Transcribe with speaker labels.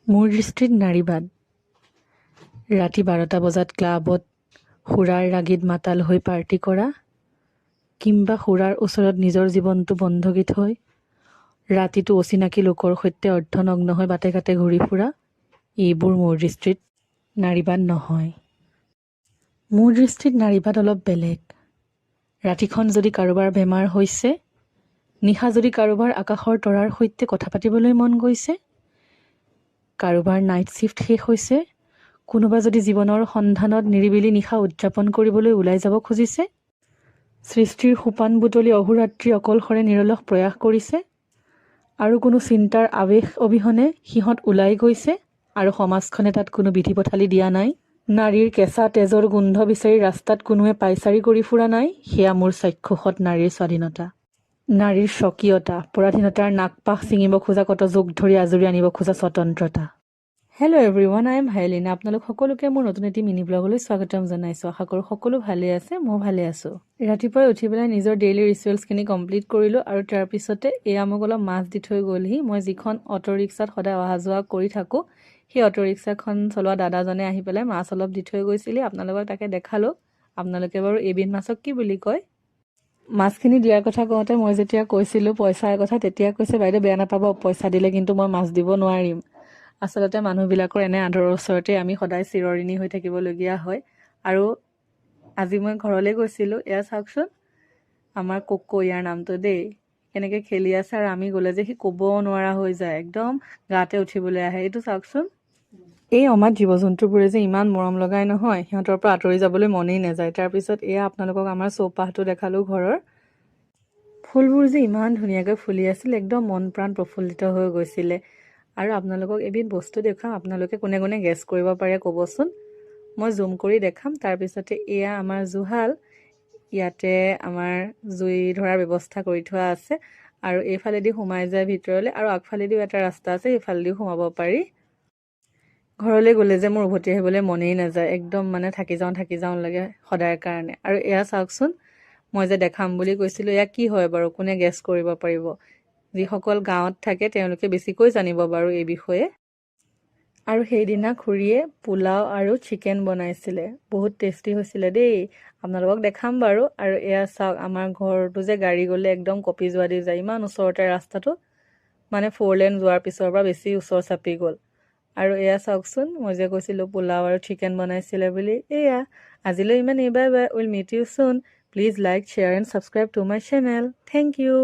Speaker 1: মোৰ দৃষ্টিত নাৰীবাদ ৰাতি 12টা বজাত ক্লাবত সুৰাৰ ৰাগীত মাতাল হৈ পাৰ্টি কৰা, কিম্বা সুৰাৰ ওচৰত নিজৰ জীৱনটো বন্ধকি থৈ ৰাতিটো অচিনাকি লোকৰ সৈতে অৰ্ধনগ্ন হৈ বাটে ঘাটে ঘূৰি ফুৰা, এইবোৰ মোৰ দৃষ্টিত নাৰীবাদ নহয়। মোৰ দৃষ্টিত নাৰীবাদ অলপ বেলেগ। ৰাতিখন যদি কাৰোবাৰ বেমাৰ হৈছে, নিশা যদি কাৰোবাৰ আকাশৰ তৰাৰ সৈতে কথা পাতিবলৈ মন গৈছে, কাৰোবাৰ নাইট শ্বিফ্ট শেষ হৈছে, কোনোবা যদি জীৱনৰ সন্ধানত নিৰিবিলি নিশা উদযাপন কৰিবলৈ ওলাই যাব খুজিছে, সৃষ্টিৰ সোপান বুটলি অহোৰাত্ৰি অকলশৰে নিৰলস প্ৰয়াস কৰিছে, আৰু কোনো চিন্তাৰ আৱেশ অবিহনে সিহঁত ওলাই গৈছে আৰু সমাজখনে তাত কোনো বিধি পথালি দিয়া নাই, নাৰীৰ কেঁচা তেজৰ গোন্ধ বিচাৰি ৰাস্তাত কোনোৱে পাইচাৰি কৰি ফুৰা নাই, সেয়া মোৰ চাক্ষুষত নাৰীৰ স্বাধীনতা, নাৰীৰ স্বকীয়তা, পৰাধীনতাৰ নাগপাশ ছিঙিব খোজা কত যুগ ধৰি আজৰি আনিব খোজা স্বতন্ত্ৰতা। Hello' everyone, I am Hailina. আপোনালোক সকলোকে মোৰ নতুন এটি মিনি ব্লগলৈ স্বাগতম জনাইছোঁ। আশা কৰোঁ সকলো ভালে আছে, মই ভালে আছোঁ। ৰাতিপুৱাই উঠি পেলাই নিজৰ ডেইলি ৰিচুৱেলছখিনি কমপ্লিট কৰিলোঁ আৰু তাৰপিছতে এয়া মোক অলপ মাছ দি থৈ গ'লহি। মই যিখন অটো ৰিক্সাত সদায় অহা যোৱা কৰি থাকোঁ, সেই অটো ৰিক্সাখন চলোৱা দাদাজনে আহি পেলাই মাছ অলপ দি থৈ গৈছিলে। আপোনালোকক তাকে দেখালোঁ। আপোনালোকে বাৰু এইবিধ মাছক কি বুলি কয়? মাছখিনি দিয়াৰ কথা কওঁতে মই যেতিয়া কৈছিলোঁ পইচাৰ কথা, তেতিয়া কৈছে, বাইদেউ বেয়া নাপাব, পইচা দিলে কিন্তু মই মাছ দিব নোৱাৰিম। আচলতে মানুহবিলাকৰ এনে আদৰৰ ওচৰতে আমি সদায় চিৰঋণী হৈ থাকিবলগীয়া হয়। আৰু আজি মই ঘৰলৈ গৈছিলোঁ, এয়া চাওকচোন আমাৰ কোকো, ইয়াৰ নামটো দেই, কেনেকৈ খেলি আছে, আৰু আমি গ'লে যে সি ক'ব নোৱাৰা হৈ যায়, একদম গাতে উঠিবলৈ আহে। এইটো চাওকচোন, এই অমাত জীৱ জন্তুবোৰে যে ইমান মৰম লগাই নহয়, সিহঁতৰ পৰা আঁতৰি যাবলৈ মনেই নাযায়। তাৰপিছত এয়া আপোনালোকক আমাৰ চৌপাশটো দেখালোঁ ঘৰৰ। ফুলবোৰ যে ইমান ধুনীয়াকৈ ফুলি আছিল, একদম মন প্ৰাণ প্ৰফুল্লিত হৈ গৈছিলে। আৰু আপোনালোকক এবিধ বস্তু দেখুৱাম, আপোনালোকে কোনে কোনে গেছ কৰিব পাৰে ক'বচোন। মই জুম কৰি দেখাম। তাৰপিছতে এয়া আমাৰ জুহাল, ইয়াতে আমাৰ জুই ধৰাৰ ব্যৱস্থা কৰি থোৱা আছে, আৰু এইফালেদি সোমাই যায় ভিতৰলৈ, আৰু আগফালেদিও এটা ৰাস্তা আছে, সেইফালেদিও সোমাব পাৰি। ঘৰলৈ গ'লে যে মোৰ উভতি আহিবলৈ মনেই নাযায়, একদম মানে থাকি যাওঁ লাগে সদায়ৰ কাৰণে। আৰু এয়া চাওকচোন, মই যে দেখাম বুলি কৈছিলোঁ, এয়া কি হয় বাৰু, কোনে গেছ কৰিব পাৰিব? যিসকল গাঁৱত থাকে তেওঁলোকে বেছিকৈ জানিব বাৰু এই বিষয়ে। আৰু সেইদিনা খুৰীয়ে পোলাও আৰু চিকেন বনাইছিলে, বহুত টেষ্টি হৈছিলে দেই, আপোনালোকক দেখাম বাৰু। আৰু এয়া চাওক, আমাৰ ঘৰটো যে গাড়ী গ'লে একদম কঁপি যোৱা দি যায়, ইমান ওচৰতে ৰাস্তাটো, মানে 4 লেন যোৱাৰ পিছৰ পৰা বেছি ওচৰ চাপি গ'ল। আৰু এয়া চাওকচোন, মই যে কৈছিলোঁ পোলাও আৰু চিকেন বনাইছিলে বুলি, এয়া আজিলৈ ইমানেই। Bye bye, will meet you soon. Please like, share and subscribe to my channel. Thank U.